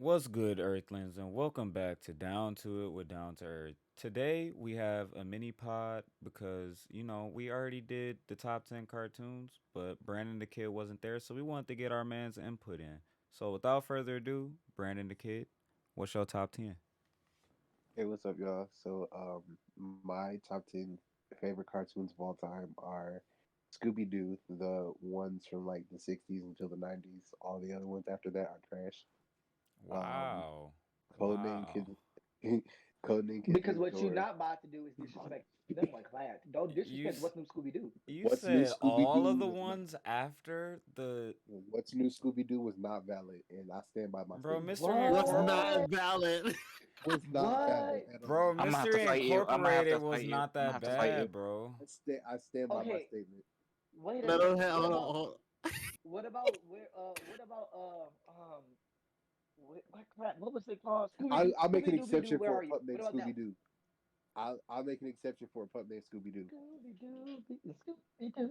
What's good, Earthlings, and welcome back to Down to It with Down to Earth. Today we have a mini pod because we already did the top 10 cartoons, but Brandon the Kid wasn't there, so we wanted to get our man's input in. So without further ado, Brandon the Kid, what's your top 10? Hey, what's up, y'all? My top 10 favorite cartoons of all time are Scooby Doo, the ones from like the 60s until the 90s. All the other ones after that are trash. Um, Wow, Codename wow. Kids, Codename Kids Because Next what you're Door. not about to do is disrespect them like that. Don't You disrespect s- What's New Scooby Doo. you What's New said Scooby all Doo of the was not. ones after the What's New Scooby Doo was not valid, and I stand by my bro, statement. Mystery Was not What? Incorporated. valid. Was not valid What? at Bro, all. I'm gonna have to Mystery fight you. I'm gonna have Incorporated to was fight you. not I'm gonna that have to fight you. bad, bro. I stand by my Okay, statement. wait a No, no, second. What hold on, about hold what about where what about what crap? What was it called? I'll make an Scooby Doo. exception Where for a are you? pup What named about that Scooby one? Doo. I'll make an exception for a pup named Scooby Doo. Scooby Doo, Scooby Doo.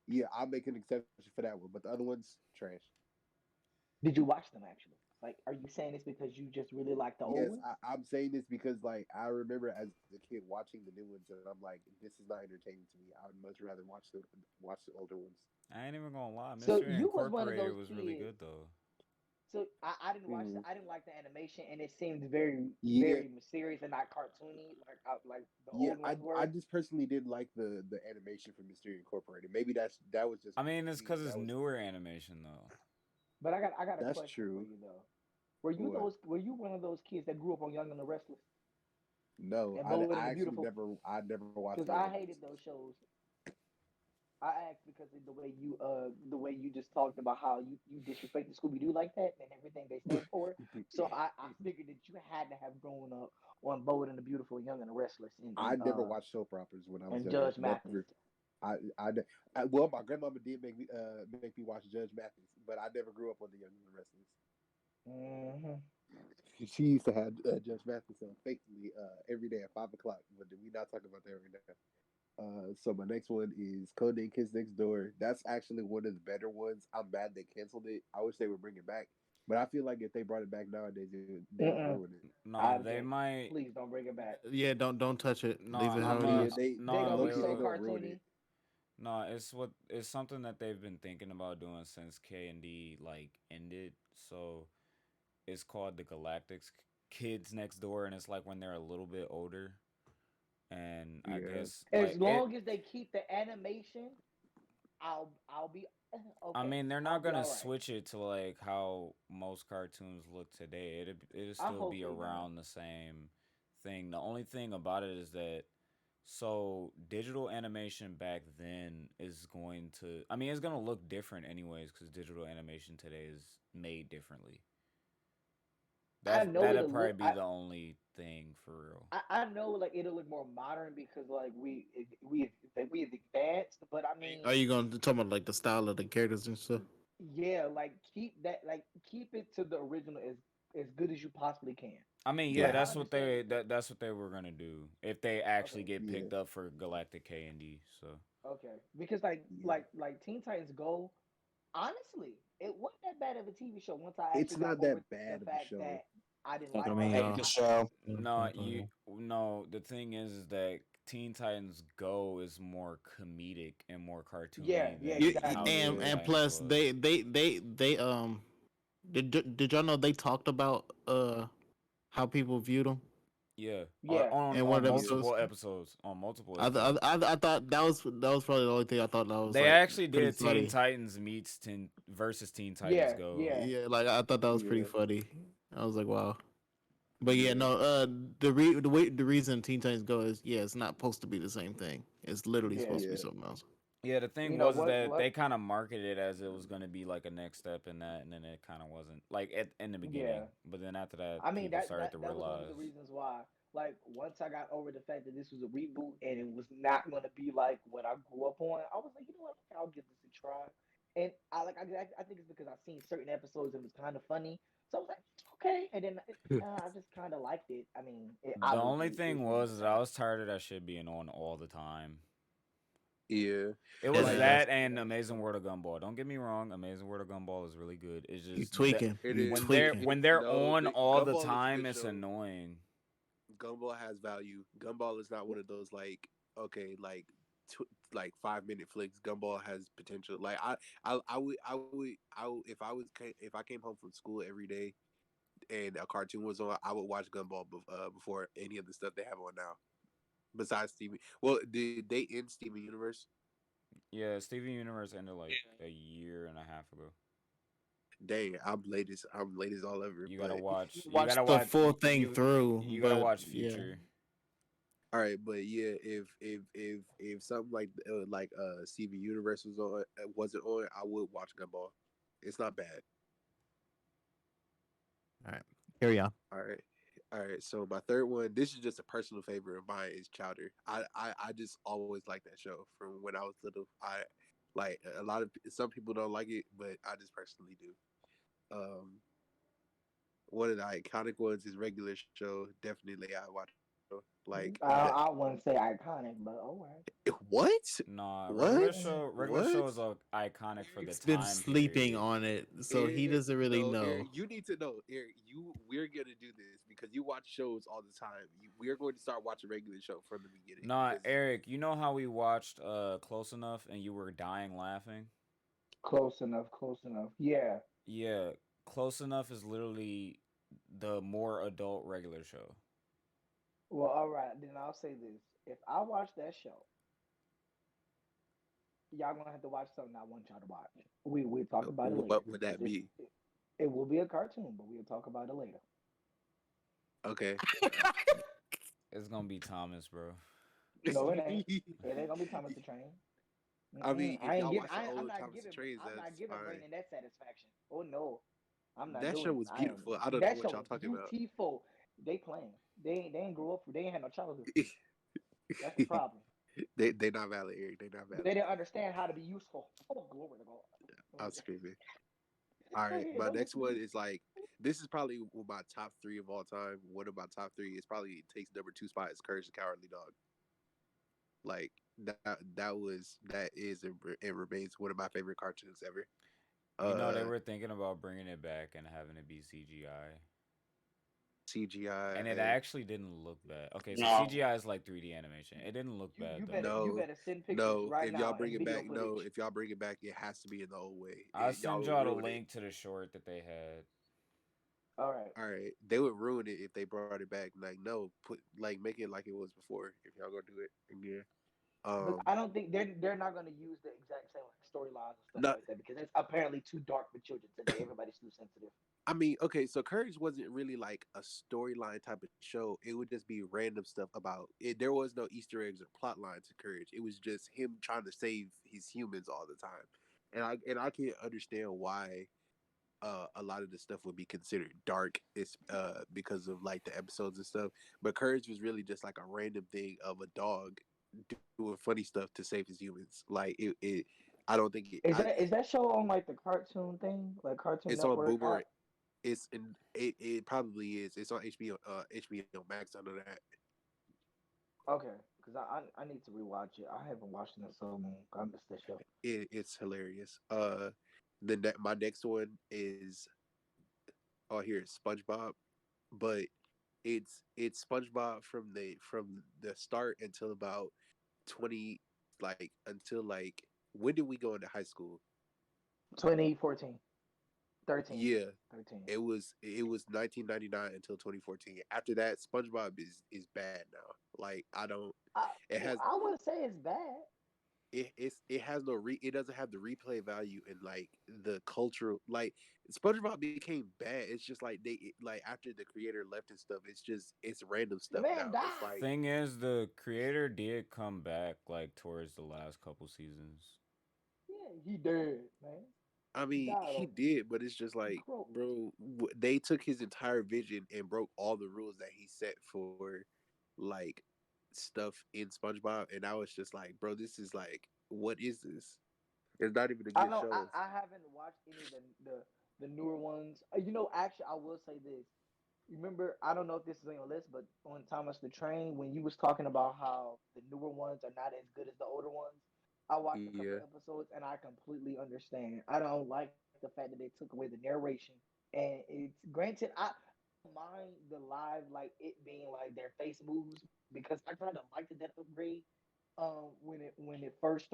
Yeah, I'll make an exception for that one, but the other ones trash. Did you watch them actually? Like, are you saying this because you just really like the old Yes, ones? I'm saying this because like I remember as a kid watching the new ones, and I'm like, this is not entertaining to me. I would much rather watch the older ones. I ain't even gonna lie. So Mystery you was one of Incorporated those was really kids. good though. So I didn't watch Mm. I didn't like the animation, and it seemed very Yeah, very mysterious and not cartoony like the yeah. old I ones I were. just personally didn't like the animation for Mystery Incorporated. Maybe that was just I mean, it's me. because it's That was newer animation though. But I got a that's question for true. you though. What? Were you one of those kids that grew up on Young and the Restless No, and I, Bold and I the actually Beautiful? never watched Because Young and I the hated Restless. those shows. I asked because of the way you just talked about how you disrespect the Scooby Doo like that and everything they stand for. So I figured that you had to have grown up on Bold and the Beautiful, Young and the Restless, I never watched soap operas when I was and younger. Judge Never. Mathis. Well, my grandmama did make me watch Judge Mathis, but I never grew up on the Young and the Restless. Hmm. She used to have Judge Mathis on faithfully every day at 5 o'clock. But we not talking about that right now. So my next one is Codename Kids Next Door. That's actually one of the better ones. I'm mad they canceled it. I wish they would bring it back. But I feel like if they brought it back nowadays, they would ruin Mm-mm. it. No, I they object. might. Please don't bring it back. Yeah, don't touch it. No, Leave it I'm how it a. Yeah, is. They they No, low gonna wait, be key wait, they so wait. gonna ruin it. cartoony. No, it's something that they've been thinking about doing since K and D like ended. So it's called the Galactics Kids Next Door, and it's like when they're a little bit older. And I Yeah, guess As like it. long as they keep the animation, I'll be I okay. mean, they're I'll not be gonna all right. switch it to like how most cartoons look today. It'll I still hope be they don't. around the same thing. The only thing about it is that so digital animation back then is going to. I mean, it's gonna look different anyways because digital animation today is made differently. I That know that'd it'll probably look. be the only thing for real. I know like it'll look more modern because like we have advanced, but I Are mean, you going to talk about like the style of the characters and stuff? yeah, like keep it to the original as good as you possibly can. I mean, yeah, Like Yeah. I understand. that's what they were gonna do if they actually Okay, get yeah, picked up for Galactic K and D. So okay, because yeah. like Teen Titans Go, honestly, it wasn't that bad of a TV show once I It's actually got not over that the bad of a fact show. that I didn't Talking to like me, the Hate y'all. the show. no, no. The thing is that Teen Titans Go is more comedic and more yeah, cartoony yeah, You, than exactly. how and Teen Yeah, and Titans plus was. they did y'all know they talked about how people viewed them Yeah, Yeah, in one on of the yeah. episodes? multiple episodes. On multiple I, episodes. I thought that was probably the only thing I thought that was They like actually pretty did Teen funny. Titans meets Teen versus Teen Titans yeah, Go. yeah. Yeah, like I thought that was pretty Yeah, funny. I was like, wow. But yeah, yeah, no. The reason Teen Titans Go is yeah, it's not supposed to be the same thing. It's literally Yeah. supposed to be yeah, something else. Yeah, the thing You know was that they what? kind of marketed it as it was going to be like a next step in that, and then it kind of wasn't like in the beginning. Yeah. But then after that, I mean people started to that was one of the realize. reasons why. Like once I got over the fact that this was a reboot and it was not going to be like what I grew up on, I was like, you know what? Okay, I'll give this a try. And I think it's because I've seen certain episodes and it was kind of funny. So I was like, okay. And then I just kind of liked it. I mean, The only obviously it thing was was the that I time. was tired of that shit being on all the time. Yeah, It Dead was like ass. that and Yeah, that's Amazing true. World of Gumball. Don't get me wrong, Amazing World of Gumball is really good. It's You just tweaking. it You is. tweaking. when they're No, on all the Gumball is a time, good it's show. annoying. Gumball has value. Gumball is not one of those like okay, like 5 minute flicks. Gumball has potential. Like if if I came home from school every day and a cartoon was on, I would watch Gumball before any of the stuff they have on now. Besides Steven, well, did they end Steven Universe? Yeah, Steven Universe ended like a year and a half ago. Dang, I'm latest all ever. You gotta But watch. You Watch gotta the watch. full thing through, You gotta but watch yeah. Future. all right, but yeah, if something like Steven Universe was on wasn't on, I would watch Gumball. It's not bad. All right. Here we are. All right. All right, so my third one, this is just a personal favorite of mine, is Chowder. I just always liked that show from when I was little. I like a lot of some people don't like it, but I just personally do. One of the iconic ones is regular show. Definitely, I watch regular show. Like that. I wouldn't say iconic, but all right. What? Nah, What? regular What? show is iconic for the Eric's been time sleeping period. on it, so he Eric, doesn't really no, Eric, know. you need to know, Eric. We're gonna do this because you watch shows all the time. We are going to start watching regular show from the beginning Nah, because Eric, you know how we watched Close Enough and you were dying laughing? Close enough, close enough. Yeah. Yeah, Close Enough is literally the more adult regular show. Well, all right. Then I'll say this: if I watch that show, y'all gonna have to watch something I want y'all to watch. We'll talk about it later what would because that be? it will be a cartoon, but we'll talk about it later. Okay. It's gonna be Thomas, bro. No, it ain't. It ain't gonna be Thomas the Train. I mean, if I ain't y'all giving. watch the I'm old not Thomas the giving. Trains, I'm not that's giving fine. Brandon that satisfaction. Oh no, I'm not That show doing it. was I ain't. beautiful. I don't know That what show y'all was talking about. beautiful. They playing. They ain't grow up. They ain't had no childhood. That's the problem. They not valid, Eric. They not They valid. didn't understand how to be useful. Oh, glory to I'm God. screaming. All Go right, ahead. my Don't next listen to one me. is like this is probably my top three of all time. One of my top three is probably takes number two spot is Courage the Cowardly Dog. Like that is and remains one of my favorite cartoons ever. You know they Uh, were thinking about bringing it back and having it be CGI, and it CGI. actually didn't look bad. Okay, so No. CGI is like 3D animation. It didn't look bad though. You No, better send pictures no. right If y'all now bring and it video back, no. footage. If y'all bring it back, it has to be in the old way. I'll Y'all send would y'all the ruin it. link to the short that they had. All right. All right, they would ruin it if they brought it back. Like, no, put like make it like it was before. If y'all gonna do it again, But um, I don't think they're not going to use the exact same like storylines and stuff not. like that because it's apparently too dark for children today. Everybody's too sensitive. I mean, okay, so Courage wasn't really like a storyline type of show. It would just be random stuff about it. There was no Easter eggs or plot line to Courage. It was just him trying to save his humans all the time, and I can't understand why a lot of the stuff would be considered dark is because of like the episodes and stuff. But Courage was really just like a random thing of a dog doing funny stuff to save his humans. Like it I don't think Is that show on like the cartoon thing, like Cartoon it's on Network Boomerang. app? It probably is. It's on HBO Max. I know that. Okay, because I need to rewatch it. I haven't watched it in so long. I missed that show. It's hilarious. My next one is oh here SpongeBob, but it's SpongeBob from the start until about 20 like until like when did we go into high school? 2014, 13, Yeah, 13. it was 1999 until 2014. After that, SpongeBob is bad now. Like I don't. It Well, has I wouldn't say it's bad. it has no it doesn't have the replay value and like the cultural like SpongeBob became bad. It's just like like after the creator left and stuff. It's random The stuff man now. It's died. like Thing is, the creator did come back like towards the last couple seasons. Yeah, he dead, man. I He mean died he of did, but it's just like croak. bro, they took his entire vision and broke all the rules that he set for like stuff in SpongeBob, and I was just like, bro, this is like, what is this? It's not even a I good know show. I haven't watched any of the newer ones. Actually, I will say this. You remember? I don't know if this is on your list, but on Thomas the Train, when you was talking about how the newer ones are not as good as the older ones, I watched a Yeah. couple episodes and I completely understand. I don't like the fact that they took away the narration. And it's granted, I don't mind the live like it being like their face moves because I kind of liked that upgrade. When it first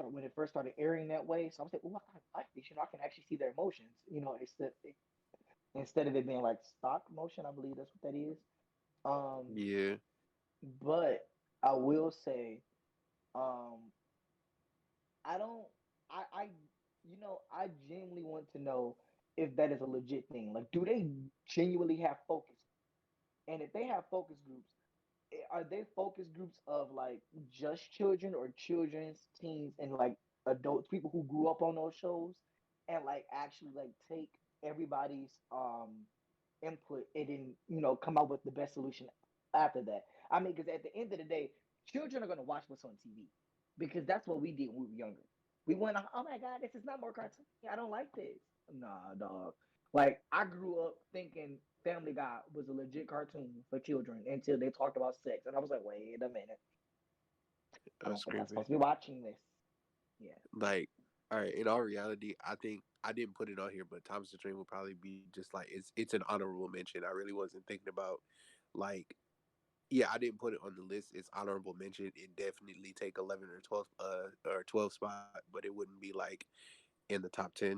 started airing that way, so I was like, oh, I kind of like this. I can actually see their emotions. Instead of it being like stock motion, I believe that's what that is. Um, Yeah. but I will say, um, I don't. I genuinely want to know if that is a legit thing. Like, do they genuinely have focus groups? And if they have focus groups, are they focus groups of like just children or children's teens and like adults, people who grew up on those shows, and like actually like take everybody's input and then come out with the best solution after that. I mean, because at the end of the day, children are gonna watch what's on TV because that's what we did when we were younger. We went, oh my god, this is not more cartoon. I don't like this. Nah, dog. Like I grew up thinking Family Guy was a legit cartoon for children until they talked about sex, and I was like, wait a minute, I I'm don't think I'm screaming. supposed to be watching this. Yeah. Like, all right. In all reality, I think I didn't put it on here, but Thomas the Train will probably be just like it's an honorable mention. I really wasn't thinking about like yeah, I didn't put it on the list. It's honorable mention. It definitely take 11 or 12 or 12 spot, but it wouldn't be like in the top 10.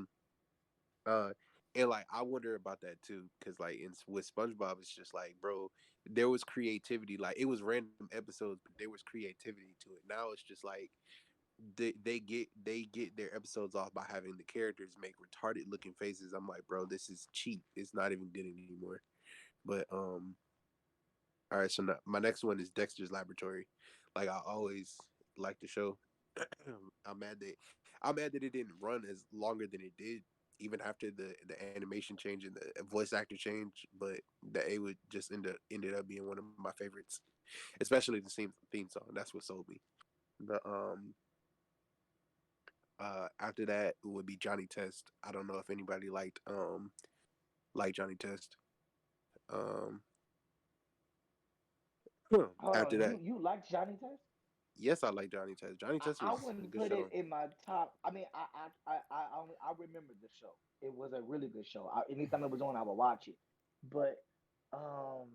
Uh and like I wonder about that too cuz like with SpongeBob it's just like, bro, there was creativity. Like it was random episodes, but there was creativity to it. Now it's just like they get their episodes off by having the characters make retarded looking faces. I'm like, bro, this is cheap. It's not even good anymore. But all right, so now, my next one is Dexter's Laboratory. Like I always like the show. I'm mad that it didn't run as longer than it did, even after the animation change and the voice actor change. But that it would just ended up being one of my favorites, especially the theme song. That's what sold me. The after that would be Johnny Test. I don't know if anybody liked Johnny Test. Um, Hold after on, that, you like Johnny Test? yes, I like Johnny Test. Johnny Test I was a wouldn't good put show. it in my top. I mean, I remember the show. It was a really good show. Anytime it was on, I would watch it. But um,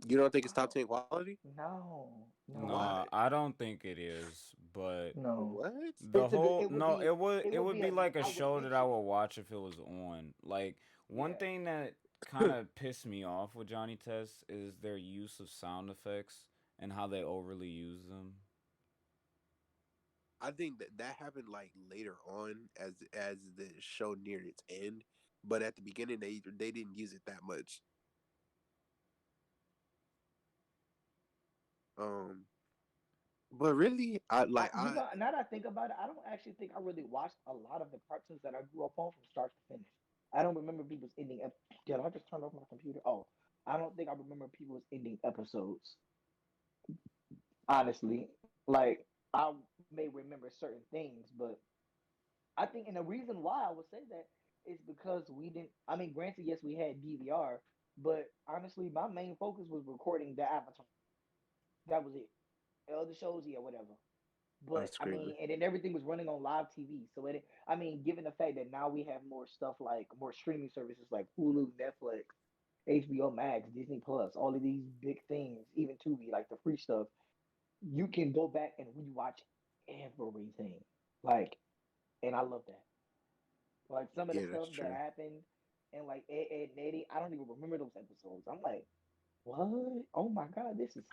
You don't think it's I top don't. 10 quality? No, Why? no, No, I don't think it is, but no. What? the It's a good. whole no, It it would would be be a. like a I would show that I mention would it. watch if it was on. Like one Yeah. thing that kind of pissed me off with Johnny Test is their use of sound effects and how they overly use them. I think that happened like later on as the show neared its end, but at the beginning they didn't use it that much. Um, but really, Now that I think about it, I don't actually think I really watched a lot of the cartoons that I grew up on from start to finish. I don't remember people's ending. Did I just turn off my computer? Oh, I don't think I remember people's ending episodes. Honestly, like I may remember certain things, but I think, and the reason why I would say that is because we didn't. I mean, granted, yes, we had DVR, but honestly, my main focus was recording the Avatar. That was it. Other shows, yeah, whatever. I'm But I screaming. mean, and then everything was running on live TV. So I mean, given the fact that now we have more stuff like more streaming services like Hulu, Netflix, HBO Max, Disney Plus, all of these big things, even Tubi, like the free stuff, you can go back and rewatch everything. Like, and I love that. Like some of the Yeah, that's stuff that true. happened and like Ed and Eddie, I don't even remember those episodes. I'm like, what? Oh my god, this is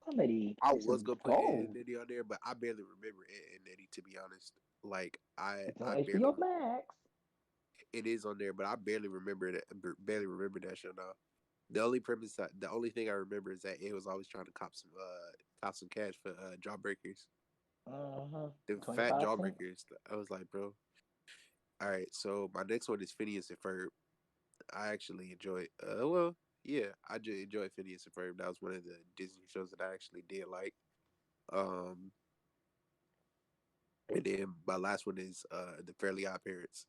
comedy. I This is was gonna put Ed and gold. Eddie on there, but I barely remember Ed and Eddie to be honest. Like It's I on barely HBO Max. it is on there, but I barely remember that barely remember that show now. The only thing I remember is that it was always trying to cop some cash for jawbreakers, Uh-huh. the fat 25 cents. jawbreakers. I was like, bro. All right, so my next one is Phineas and Ferb. I actually enjoy. Well, yeah, I just enjoy Phineas and Ferb. That was one of the Disney shows that I actually did like. Um, and then my last one is the Fairly Odd Parents.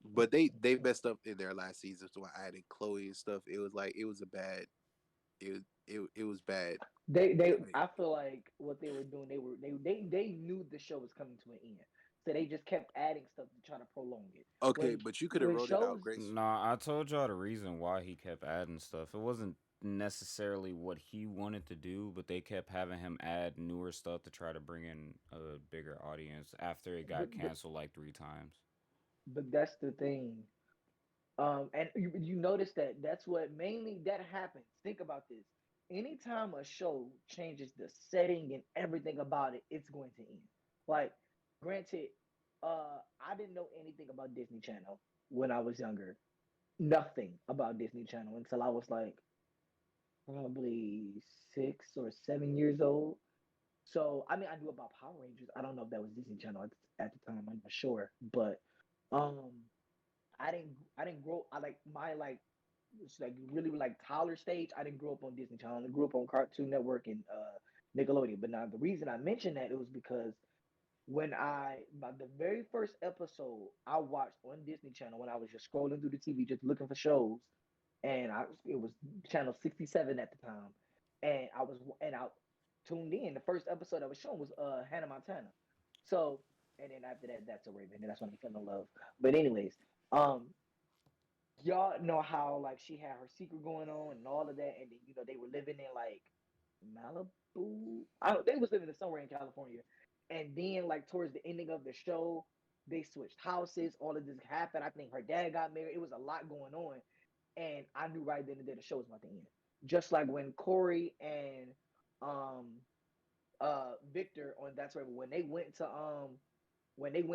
But they messed up in their last season, so I added Chloe and stuff. It was like it was a bad. it was bad. Like, I feel like what they were doing, they knew the show was coming to an end, so they just kept adding stuff to try to prolong it. okay, When but you could have when wrote it out shows gracefully. Nah, I told y'all the reason why he kept adding stuff. It wasn't necessarily what he wanted to do, but they kept having him add newer stuff to try to bring in a bigger audience after it got but canceled like 3 times. but that's the thing. And you notice that that's what mainly that happens. Think about this. Anytime a show changes the setting and everything about it, it's going to end. Like, granted, I didn't know anything about Disney Channel when I was younger. Nothing about Disney Channel until I was like probably 6 or 7 years old. So I mean, I knew about Power Rangers. I don't know if that was Disney Channel at the time. I'm not sure, but um, I didn't grow. I like my like it's like really like toddler stage. I didn't grow up on Disney Channel. I grew up on Cartoon Network and Nickelodeon. But now the reason I mentioned that it was because when I by the very first episode I watched on Disney Channel when I was just scrolling through the TV just looking for shows, and it was channel 67 at the time, and I tuned in. The first episode I was shown was Hannah Montana. So and then after that, that's a Raven, and that's when I fell in love. But anyways, um, y'all know how like she had her secret going on and all of that, and then they were living in like Malibu. I don't. They was living in somewhere in California, and then like towards the ending of the show, they switched houses. All of this happened. I think her dad got married. It was a lot going on, and I knew right then and there the show was about to end. Just like when Corey and um Victor on That's Right when they went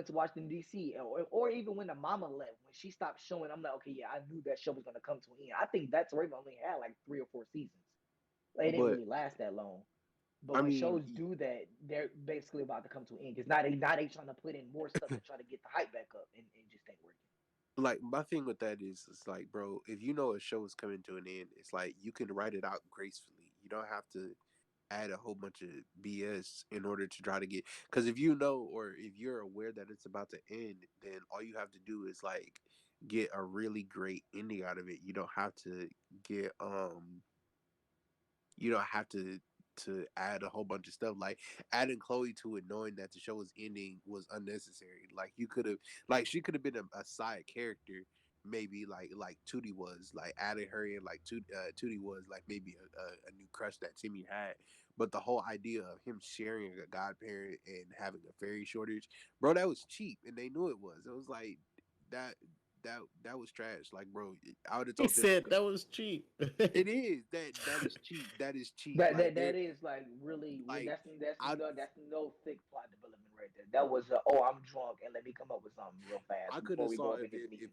to Washington D.C. or even when the mama left when she stopped showing, I'm like, okay, yeah, I knew that show was gonna come to an end. I think That's Right only had like 3 or 4 seasons. They didn't But really last that long. But I when mean, shows do that, they're basically about to come to an end because now they trying to put in more stuff to try to get the hype back up, and it just ain't working. like my thing with that is, it's like, bro, if you know a show is coming to an end, it's like you can write it out gracefully. You don't have to add a whole bunch of BS in order to try to get. Because if you know, or if you're aware that it's about to end, then all you have to do is like get a really great ending out of it. You don't have to get you don't have to add a whole bunch of stuff. Like adding Chloe to it knowing that the show was ending was unnecessary. Like you could have, like she could have been a side character, maybe like Tootie was, like adding her in, like Tootie was like maybe a new crush that Timmy had. But the whole idea of him sharing a godparent and having a fairy shortage, bro, that was cheap, and they knew it was like that that was trash. Like, bro, I would have He told them. said that was cheap. It is that is cheap. That is cheap. That Like that there, that is like really like I that's no thick plot development right there. That was oh, I'm drunk and let me come up with something real fast I could before have we go saw up in if this meeting.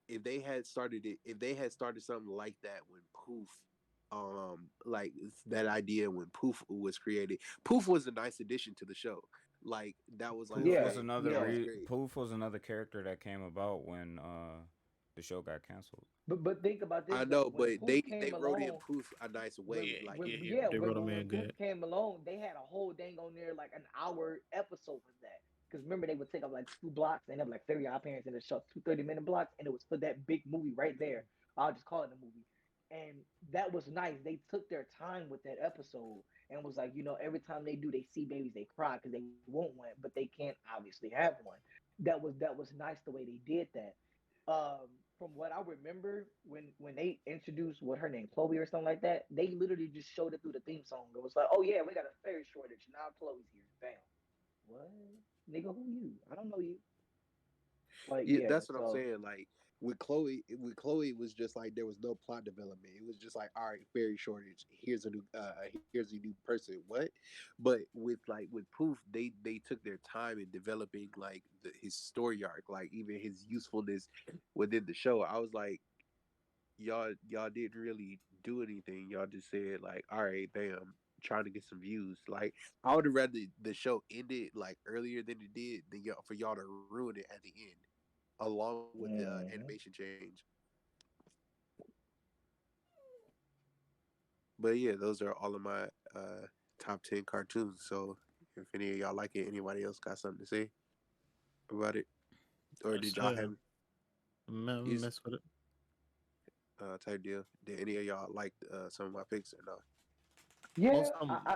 if they had started something like that when Poof, like that idea when Poof was created. Poof was a nice addition to the show. Like that was like, Yeah, okay, that was great. Poof was another character that came about when the show got canceled. but think about this I though. know, When but Poof they came wrote in along, Poof a nice way. Like They wrote him when in Poof good. came along, they had a whole dang on there like an hour episode with that. Because remember they would take up like 2 blocks and have like Fairy Odd Parents in the show, 2 30-minute blocks, and it was for that big movie right there. I'll just call it a movie. And that was nice. They took their time with that episode and was like, every time they do, they see babies, they cry because they want one, but they can't obviously have one. That was nice the way they did that. From what I remember, when they introduced what her name Chloe or something like that, they literally just showed it through the theme song. It was like, oh yeah, we got a fairy shortage now. Chloe's here. Bam. What, nigga? Who you? I don't know you. Like yeah, yeah. that's what I'm So saying. Like with Chloe, it was just like there was no plot development. It was just like, all right, fairy shortage. Here's a new person. What? But with Poof, they took their time in developing like his story arc, like even his usefulness within the show. I was like, y'all didn't really do anything. Y'all just said like, all right, bam, trying to get some views. Like I would have rather the show ended like earlier than it did than y'all, for y'all to ruin it at the end along with the mhm. animation change. But yeah, those are all of my top 10 cartoons. So if any of y'all like it, anybody else got something to say about it, or Yes, did y'all sir. have? You Mess with it. type deal. Did any of y'all like some of my picks or no? Yeah,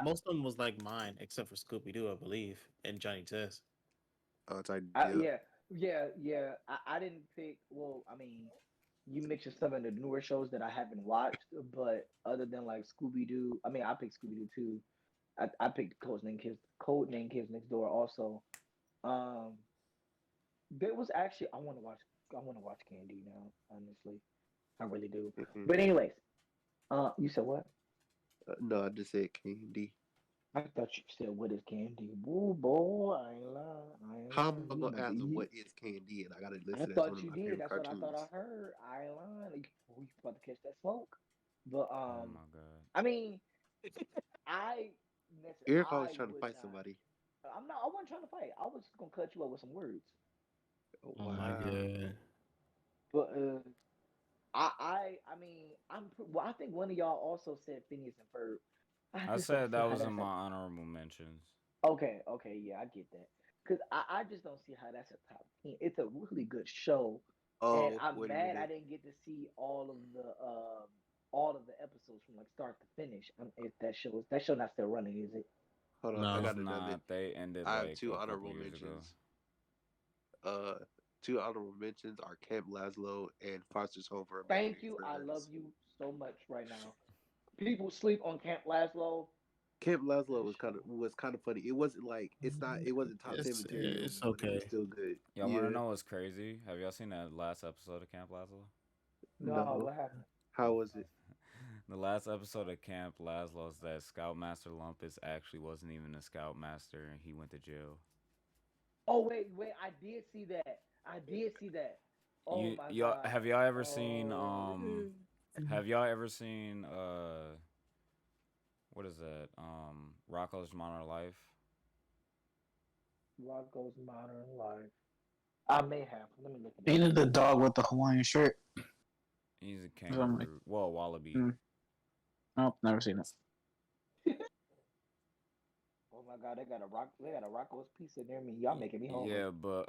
Most of them was like mine, except for Scooby Doo, I believe, and Johnny Test. Type deal. I didn't pick. Well, I mean, you mentioned some of the newer shows that I haven't watched, but other than like Scooby Doo, I mean, I picked Scooby Doo too. I picked Code Name Kids Next Door also. Um, there was actually I want to watch Candy now. Honestly, I really do. Mm-mm. But anyways, you said what? No, I just said Candy. I thought you said what is Candy? Woo boy, I ain't lying. I ain't How am lying. I You gonna know, ask what is Candy and I got it I listed as one thought of you my did. favorite That's what I thought I cartoons? heard. I ain't lying. Like, oh, you about to catch that smoke? But Oh my god. I mean, I Eric always I trying to would fight not. somebody. I'm not. I wasn't trying to fight. I was just gonna cut you up with some words. Oh, Oh my wow. god. But I mean, well, I think one of y'all also said Phineas and Ferb. I I just don't said see that how was in that's a my honorable mentions. okay, yeah, I get that. Cause I just don't see how that's a top 10. It's a really good show, and Oh, I'm wait a mad I minute. didn't get to see all of the episodes from like start to finish. If that show not still running, is it? Hold on, I No. It's got another. not. They ended I have like two a couple honorable years ago. mentions. Uh, two honorable mentions are Camp Lazlo and Foster's Home for Thank Imaginary you. I love Friends. you so much right now. People sleep on Camp Laszlo. Camp Lazlo That show. was kind of funny. It wasn't like it wasn't top 10 material, It's but it was okay. still good. Y'all want to Yeah. know what's crazy? Have y'all seen that last episode of Camp Lazlo? No, No. what happened? How was it? The last episode of Camp Lazlo is that Scoutmaster Lumpus actually wasn't even a Scoutmaster and he went to jail. Oh wait, I did see that. I did see that. Oh You my y'all god. have y'all ever seen Oh, have y'all ever seen what is that? Rocco's Modern Life? Rocco's Modern Life. I may have. Let me look it up. Ain't it the dog with the Hawaiian shirt? He's a I'm like, kangaroo. Well, wallaby. hmm. Nope, never seen it. Oh my god, they got a Rocco's pizza near me. Y'all making me hungry. Yeah, but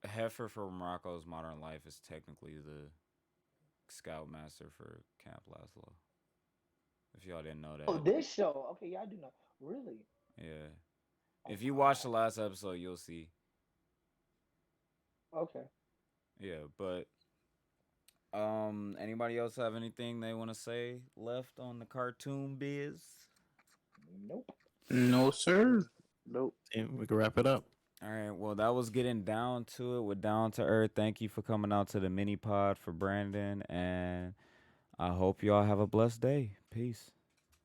Heifer from Rocco's Modern Life is technically the Scoutmaster for Camp Lazlo. If y'all didn't know Oh, that. this show. Okay, yeah, I do know. Really? Yeah. Oh If you watch the wow. last episode, you'll see. Okay. Yeah, but anybody else have anything they want to say left on the cartoon biz? Nope. No, sir. Nope. And we can wrap it up. All right, well, that was getting down to it with Down to Earth. Thank you for coming out to the mini pod for Brandon, and I hope y'all have a blessed day. Peace.